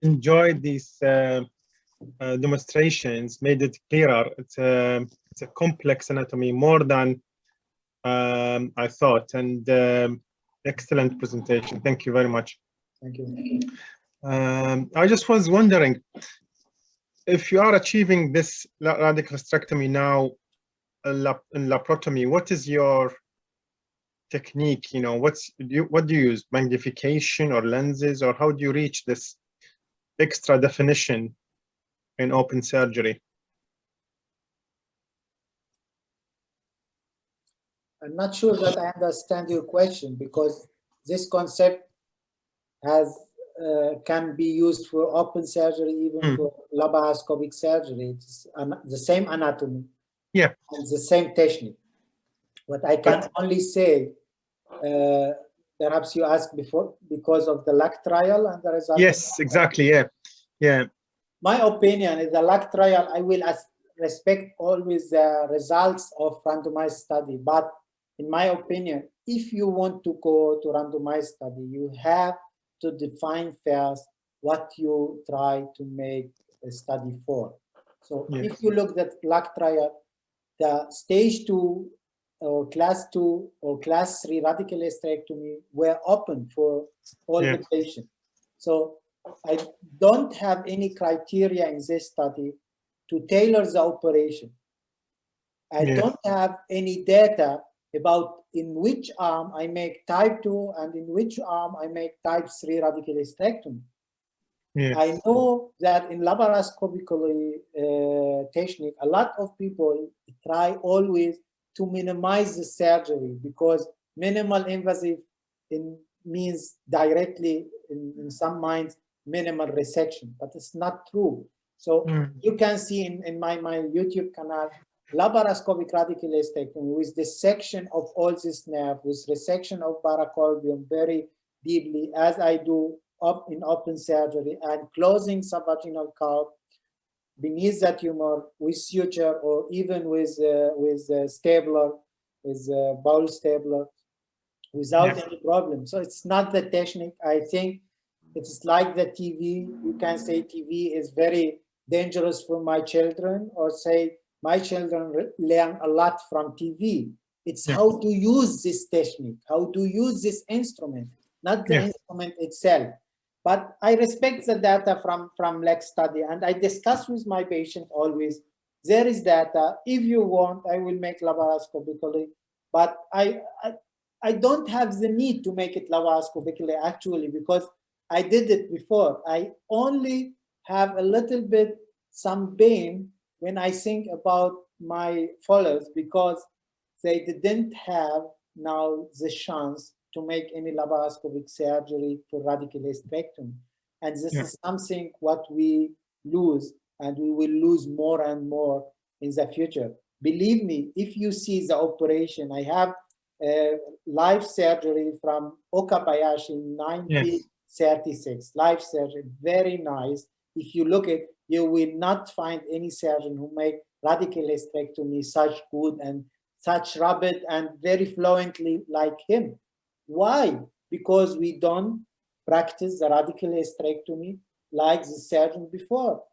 enjoyed these demonstrations, made it clearer. It's a complex anatomy, more than I thought, and excellent presentation. Thank you very much. Thank you. I just was wondering, if you are achieving this radical hysterectomy now in laparotomy, what is your technique? You know, what do you use? Magnification or lenses, or how do you reach this extra definition in open surgery? I'm not sure that I understand your question, because this concept has can be used for open surgery, even for laparoscopic surgery. It's the same anatomy, yeah, and the same technique. What I can only say, perhaps you asked before because of the luck trial and the result. Yes, exactly. Yeah. My opinion is the luck trial. I will respect always the results of randomized study, but in my opinion, if you want to go to randomized study, you have to define first what you try to make a study for. So if you look at luck trial, the stage 2 or class 2 or class 3 radical hysterectomy were open for all the patients. So I don't have any criteria in this study to tailor the operation. I don't have any data about in which arm I make type 2 and in which arm I make type 3 radical hysterectomy. I know that in laparoscopically technique, a lot of people try always to minimize the surgery, because minimal invasive means directly in some minds minimal resection, but it's not true. So you can see in my YouTube canal, laparoscopic radical hysterectomy with dissection of all this nerve, with resection of paracardium very deeply, as I do in open surgery, and closing subvaginal curve beneath the tumor with suture, or even with stapler, with bowel stapler, without any problem. So it's not the technique. I think it's like the TV. You can say TV is very dangerous for my children, or say my children learn a lot from TV. It's how to use this technique, how to use this instrument, not the instrument itself. But I respect the data from LEX study, and I discuss with my patient always, there is data. If you want, I will make laparoscopically, but I don't have the need to make it laparoscopically actually, because I did it before. I only have a little bit some pain when I think about my fellows, because they didn't have now the chance to make any laparoscopic surgery for radical hysterectomy. And this is something what we lose, and we will lose more and more in the future. Believe me, if you see the operation, I have live surgery from Okabayashi in 1936, live surgery, very nice. If you look at, you will not find any surgeon who make radical hysterectomy such good and such rapid and very fluently like him. Why? Because we don't practice the radical hysterectomy like the surgeon before.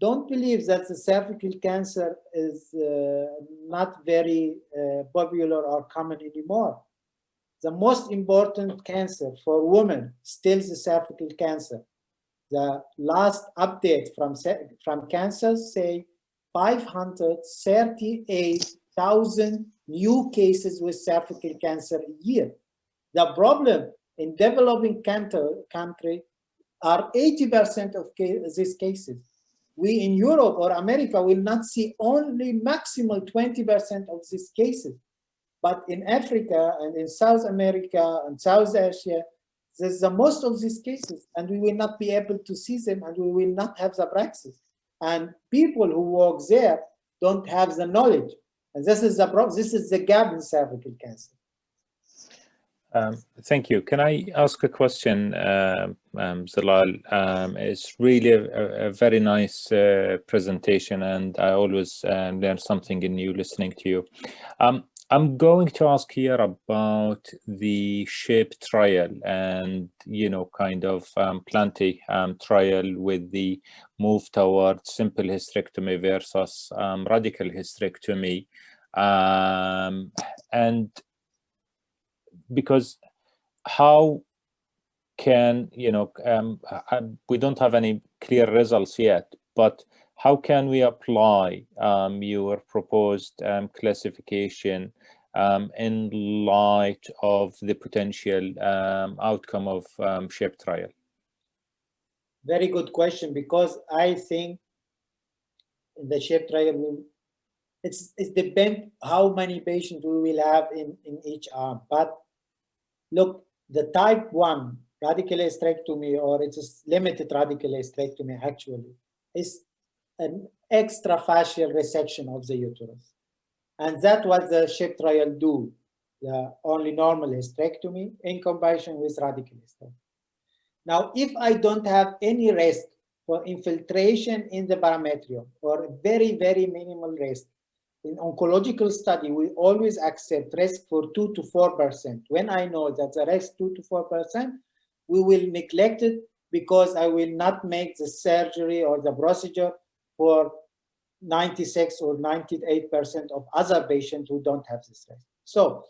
Don't believe that the cervical cancer is not very popular or common anymore. The most important cancer for women still the cervical cancer. The last update from cancers say 538,000 new cases with cervical cancer a year. The problem in developing country are 80% of these cases. We in Europe or America will not see only maximal 20% of these cases. But in Africa and in South America and South Asia, there's the most of these cases, and we will not be able to see them, and we will not have the praxis. And people who work there don't have the knowledge. And this is the problem. This is the gap in cervical cancer. Thank you. Can I ask a question, Zalal? It's really a very nice presentation, and I always learn something new listening to you. I'm going to ask here about the SHAPE trial and, you know, kind of plenty trial with the move towards simple hysterectomy versus radical hysterectomy. And because how can, you know, we don't have any clear results yet, but how can we apply your proposed classification in light of the potential outcome of SHAPE trial? Very good question, because I think in the SHAPE trial, it depends how many patients we will have in each arm. But look, the type 1 radical hysterectomy, or it's a limited radical hysterectomy actually, is an extrafascial resection of the uterus. And that's what the SHAPE trial do, the only normal hysterectomy in combination with radical hysterectomy. Now, if I don't have any risk for infiltration in the parametrium, or very, very minimal risk, in oncological study, we always accept risk for 2 to 4%. When I know that the risk 2 to 4%, we will neglect it because I will not make the surgery or the procedure for 96 or 98% of other patients who don't have this risk. So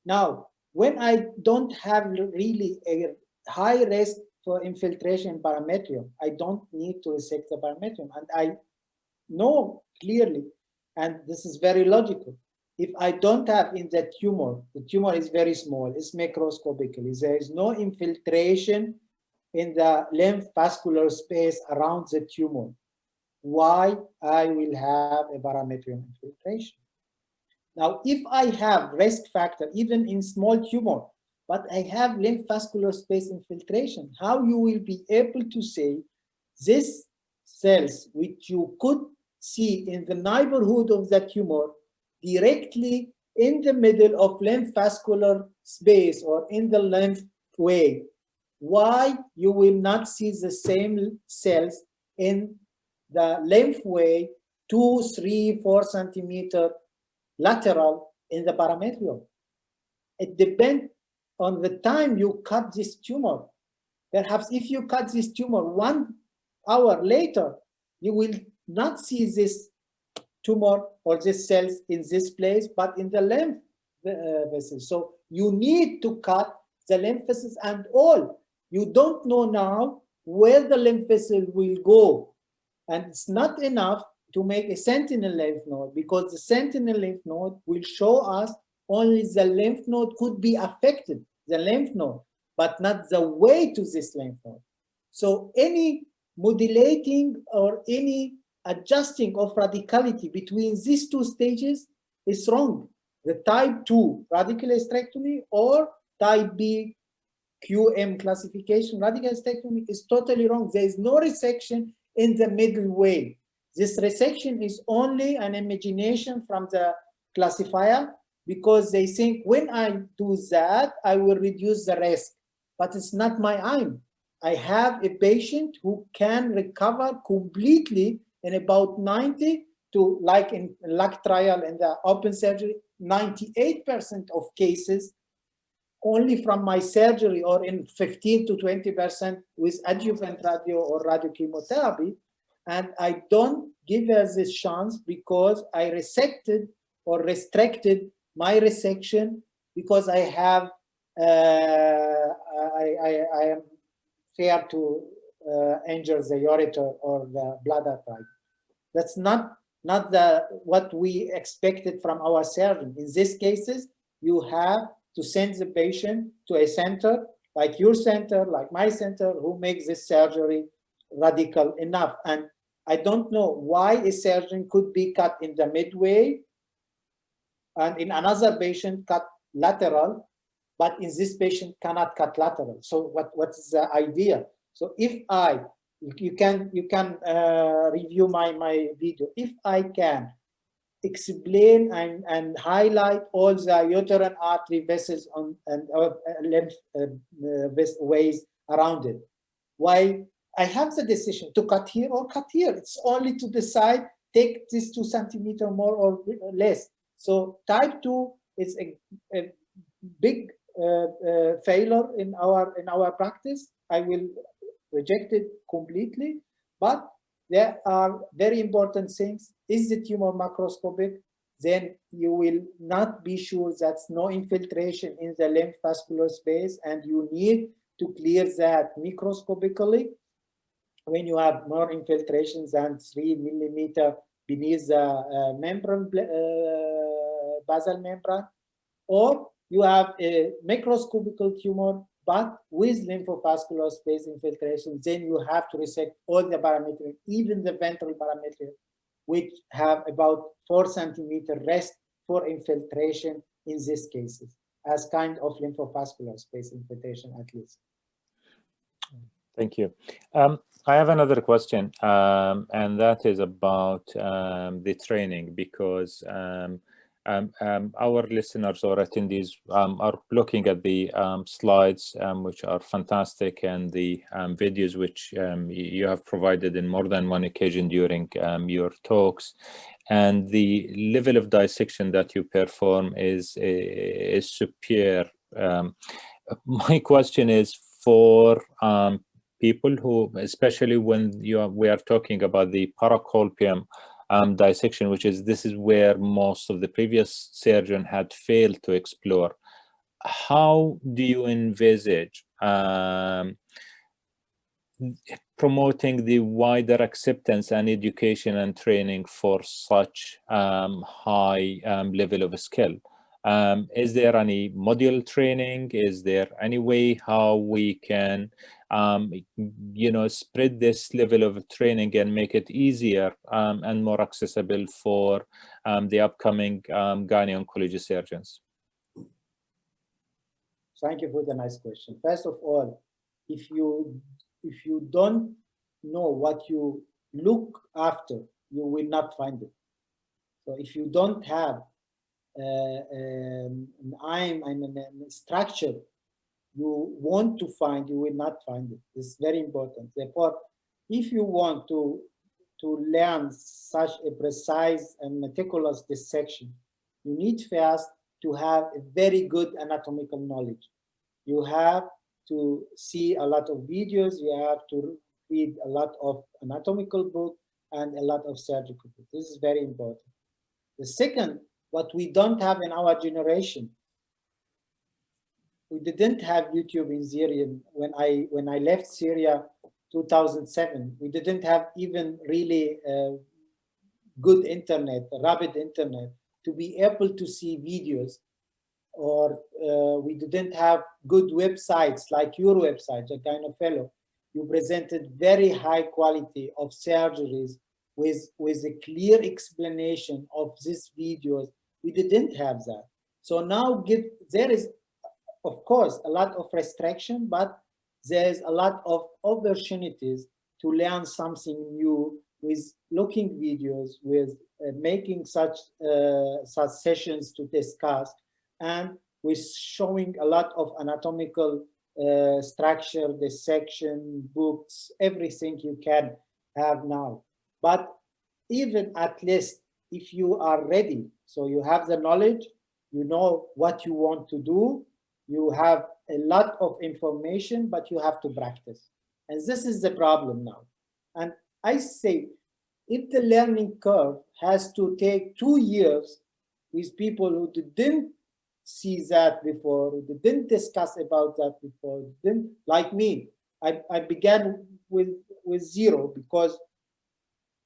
now, when I don't have really a high risk for infiltration in parametrium, I don't need to resect the parametrium. And I know clearly, and this is very logical, if I don't have in the tumor is very small, it's macroscopically, there is no infiltration in the lymph vascular space around the tumor, why I will have a parametrium infiltration? Now, if I have risk factor, even in small tumor, but I have lymph vascular space infiltration, how you will be able to say these cells, which you could see in the neighborhood of the tumor, directly in the middle of lymph vascular space or in the lymph way, why you will not see the same cells in the lymph way 2, 3, 4 centimeter lateral in the parametrium? It depends on the time you cut this tumor. Perhaps if you cut this tumor 1 hour later, you will not see this tumor or these cells in this place, but in the lymph vessels. So you need to cut the lymph vessels and all. You don't know now where the lymph vessel will go. And it's not enough to make a sentinel lymph node, because the sentinel lymph node will show us only the lymph node could be affected, the lymph node, but not the way to this lymph node. So any modulating or any adjusting of radicality between these two stages is wrong. The type 2 radical hysterectomy or type B QM classification radical hysterectomy is totally wrong. There is no resection in the middle way. This resection is only an imagination from the classifier, because they think when I do that, I will reduce the risk. But it's not my aim. I have a patient who can recover completely in about 90 to, like in luck trial in the open surgery, 98% of cases only from my surgery, or in 15 to 20% with adjuvant radio or radiochemotherapy. And I don't give her this chance because I resected or restricted my resection because I have, I am fear to injure the ureter or the bladder pipe. That's not what we expected from our surgeon. In these cases, you have to send the patient to a center like your center, like my center, who makes this surgery radical enough. And I don't know why a surgeon could be cut in the midway and in another patient cut lateral, but in this patient cannot cut lateral. So what is the idea? So if you can review my video. If I can explain and highlight all the uterine artery vessels and lymph ways around it, why I have the decision to cut here or cut here. It's only to decide, take this 2 centimeters more or less. So type 2 it's a big failure in our practice. I will reject it completely. But there are very important things. Is the tumor macroscopic? Then you will not be sure that's no infiltration in the lymph vascular space, and you need to clear that microscopically when you have more infiltrations than 3 millimeter beneath the membrane, basal membrane, or you have a microscopical tumor but with lymphovascular space infiltration. Then you have to resect all the parameters, even the ventral parameters, which have about 4 centimeter rest for infiltration in these cases, as kind of lymphovascular space infiltration at least. Thank you. I have another question, and that is about the training, because our listeners or attendees are looking at the slides, which are fantastic, and the videos which you have provided in more than one occasion during your talks, and the level of dissection that you perform is superior. My question is for people who, especially when we are talking about the paracolpium dissection, this is where most of the previous surgeon had failed to explore. How do you envisage promoting the wider acceptance and education and training for such high level of skill? Is there any module training? Is there any way how we can spread this level of training and make it easier and more accessible for the upcoming gyne-oncology surgeons? Thank you for the nice question. First of all, if you don't know what you look after, you will not find it. So if you don't have an aim and a structure you want to find, you will not find it. It's very important. Therefore, if you want to learn such a precise and meticulous dissection, you need first to have a very good anatomical knowledge. You have to see a lot of videos, you have to read a lot of anatomical books and a lot of surgical books. This is very important. The second, what we don't have in our generation, we didn't have YouTube in Syria. When I left Syria 2007, we didn't have even really good internet, rapid internet, to be able to see videos, or we didn't have good websites like your website, a kind of fellow. You presented very high quality of surgeries with a clear explanation of these videos. We didn't have that. So now there is, of course, a lot of restriction, but there's a lot of opportunities to learn something new with looking videos, with making such sessions to discuss, and with showing a lot of anatomical structure, dissection, books, everything you can have now. But even at least if you are ready, so you have the knowledge, you know what you want to do, you have a lot of information, but you have to practice. And this is the problem now. And I say, if the learning curve has to take 2 years with people who didn't see that before, who didn't discuss about that before, didn't, like me, I began with zero, because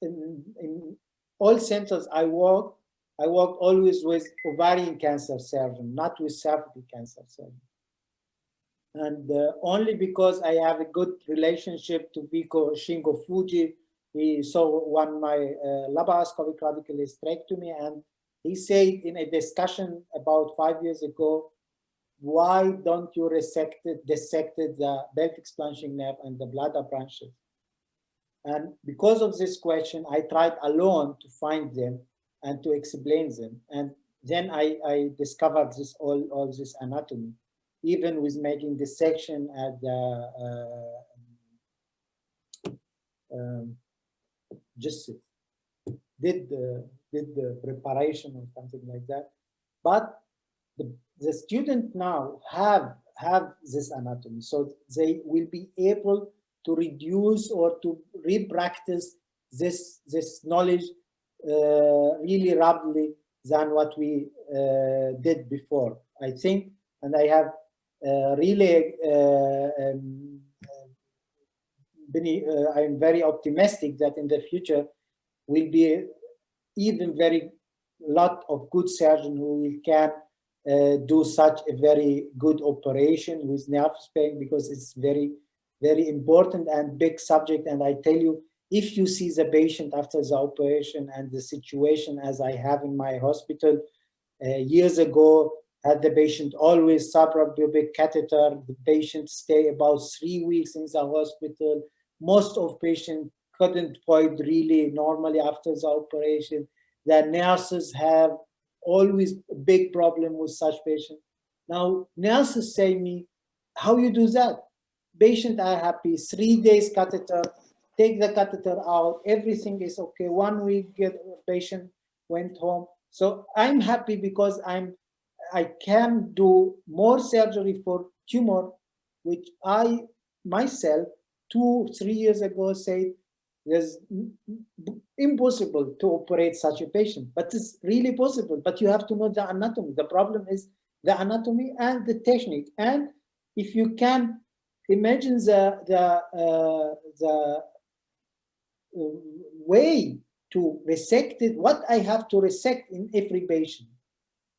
in all centers I worked always with ovarian cancer surgeon, not with cervical cancer surgeon. And only because I have a good relationship to Biko Shingo Fuji, he saw my laparoscopic radical hysterectomy, and he said in a discussion about 5 years ago, why don't you dissect the pelvic splanching nerve and the bladder branches? And because of this question, I tried alone to find them and to explain them. And then I discovered all this anatomy, even with making dissection at the just did the preparation or something like that. But the student now have this anatomy, so they will be able to reduce or to re-practice this knowledge really rapidly than what we did before, I think. And I have really I'm very optimistic that in the future will be even very lot of good surgeons who can do such a very good operation with nerve sparing, because it's very, very important and big subject. And I tell you, if you see the patient after the operation and the situation as I have in my hospital years ago, had the patient always suprapubic catheter, the patient stay about 3 weeks in the hospital. Most of patients couldn't void really normally after the operation. The nurses have always a big problem with such patients. Now, nurses say me, how you do that? Patient are happy, 3 days catheter, take the catheter out, everything is okay. 1 week, patient went home. So I'm happy because I can do more surgery for tumor, which I myself 2-3 years ago said it's impossible to operate such a patient, but it's really possible. But you have to know the anatomy. The problem is the anatomy and the technique. And if you can imagine the way to resect it, what I have to resect in every patient.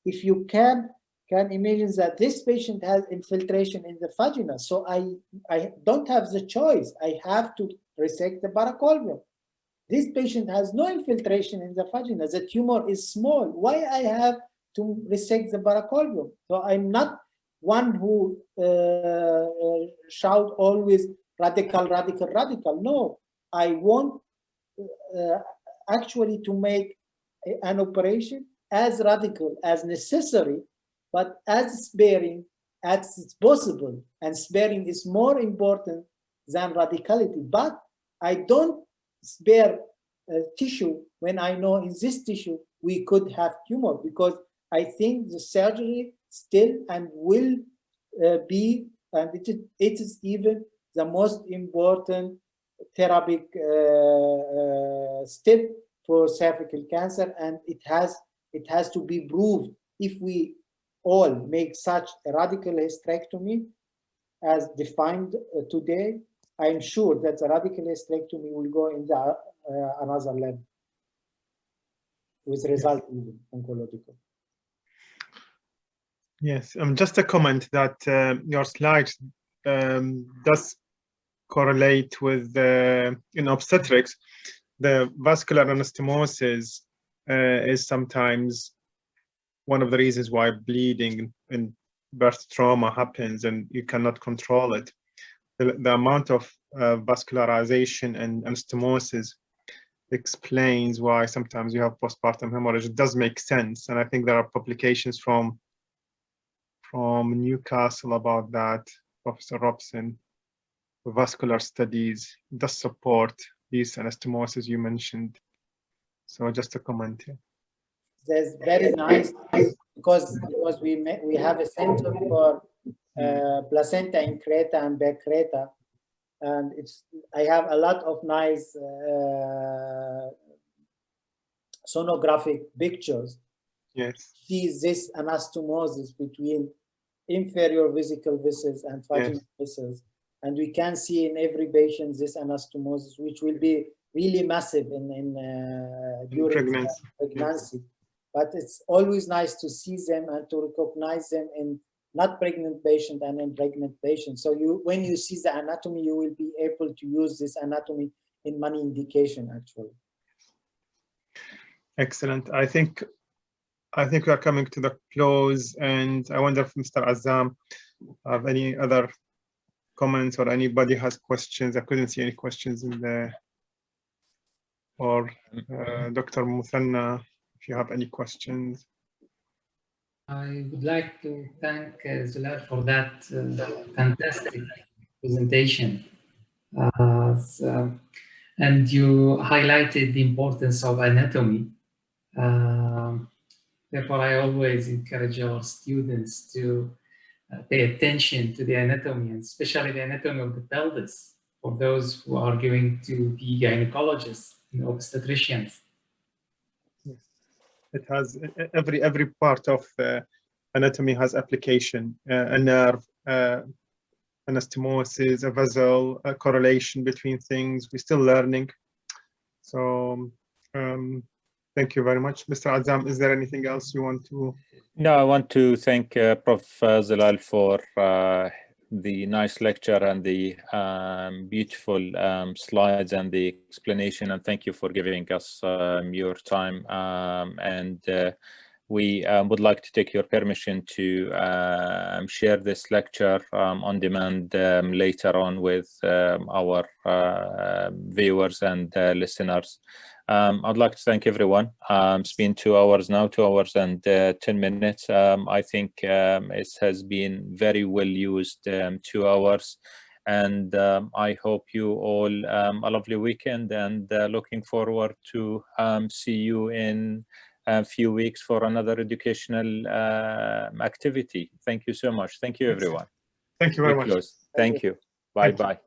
If you can imagine that this patient has infiltration in the vagina, so I don't have the choice. I have to resect the paracolvium. This patient has no infiltration in the vagina. The tumor is small. Why I have to resect the paracolvium? So I'm not one who shout always radical, radical, radical. No, I want actually to make an operation as radical as necessary, but as sparing as it's possible. And sparing is more important than radicality. But I don't spare tissue when I know in this tissue we could have tumor, because I think the surgery still and will be, and it is even the most important therapeutic step for cervical cancer, and it has to be proved. If we all make such a radical hysterectomy as defined today, I'm sure that the radical hysterectomy will go in the another level with result even oncological. Yes, just a comment that your slides does correlate with in obstetrics. The vascular anastomosis is sometimes one of the reasons why bleeding in birth trauma happens and you cannot control it. The amount of vascularization and anastomosis explains why sometimes you have postpartum hemorrhage. It does make sense, and I think there are publications from Newcastle about that. Professor Robson, vascular studies does support these anastomosis you mentioned. So just a comment here. That's very nice, because we have a center for placenta in Creta and back Creta, and I have a lot of nice sonographic pictures. Yes. See this anastomosis between inferior vesical vessels and vaginal vessels, and we can see in every patient this anastomosis, which will be really massive during pregnancy. But it's always nice to see them and to recognize them in not pregnant patient and in pregnant patients. So when you see the anatomy, you will be able to use this anatomy in many indications actually. Excellent. I think we are coming to the close, and I wonder if Mr. Azam have any other comments or anybody has questions. I couldn't see any questions in there. Or Dr. Muthanna, if you have any questions. I would like to thank Zular for that fantastic presentation. And you highlighted the importance of anatomy. Therefore, I always encourage our students to pay attention to the anatomy, and especially the anatomy of the pelvis, for those who are going to be gynecologists and obstetricians. It has every part of anatomy has application, a nerve, anastomosis, a vessel, a correlation between things. We're still learning. So thank you very much. Mr. Azam, is there anything else you want to? No, I want to thank Prof. Zalal for the nice lecture and the beautiful slides and the explanation, and thank you for giving us your time. We would like to take your permission to share this lecture on demand later on with our viewers and listeners. I'd like to thank everyone. It's been 2 hours now, 2 hours and 10 minutes. I think it has been very well used 2 hours. And I hope you all a lovely weekend, and looking forward to see you in a few weeks for another educational activity. Thank you so much. Thank you, everyone. Thank you very much. Thank you. Bye-bye.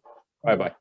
Bye-bye.